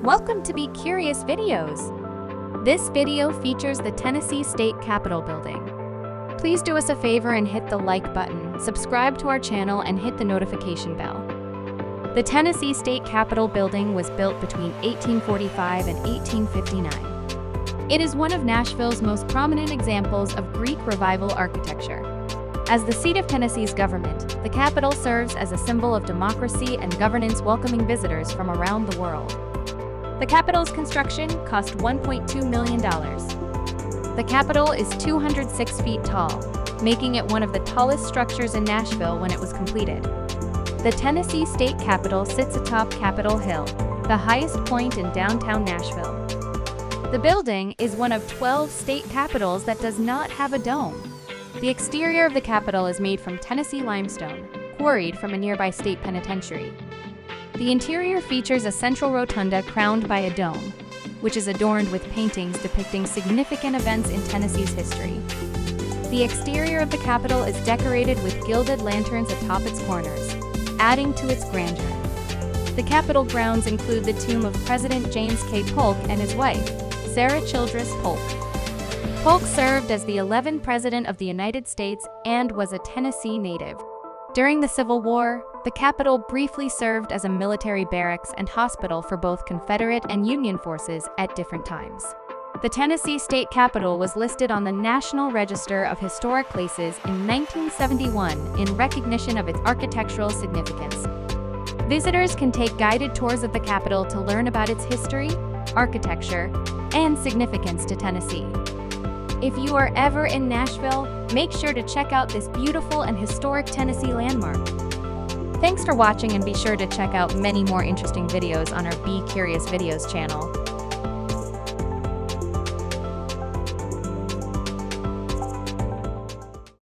Welcome to Be Curious Videos. This video features the Tennessee State Capitol building. Please do us a favor and hit the like button, subscribe to our channel, and hit the notification bell. The Tennessee State Capitol building was built between 1845 and 1859. It is one of Nashville's most prominent examples of Greek Revival architecture. As the seat of Tennessee's government, the Capitol serves as a symbol of democracy and governance, welcoming visitors from around the world. The Capitol's construction cost $1.2 million. The Capitol is 206 feet tall, making it one of the tallest structures in Nashville when it was completed. The Tennessee State Capitol sits atop Capitol Hill, the highest point in downtown Nashville. The building is one of 12 state capitols that does not have a dome. The exterior of the Capitol is made from Tennessee limestone, quarried from a nearby state penitentiary. The interior features a central rotunda crowned by a dome, which is adorned with paintings depicting significant events in Tennessee's history. The exterior of the Capitol is decorated with gilded lanterns atop its corners, adding to its grandeur. The Capitol grounds include the tomb of President James K. Polk and his wife, Sarah Childress Polk. Polk served as the 11th President of the United States and was a Tennessee native. During the Civil War, the Capitol briefly served as a military barracks and hospital for both Confederate and Union forces at different times. The Tennessee State Capitol was listed on the National Register of Historic Places in 1971 in recognition of its architectural significance. Visitors can take guided tours of the Capitol to learn about its history, architecture, and significance to Tennessee. If you are ever in Nashville, make sure to check out this beautiful and historic Tennessee landmark. Thanks for watching, and be sure to check out many more interesting videos on our Be Curious Videos channel.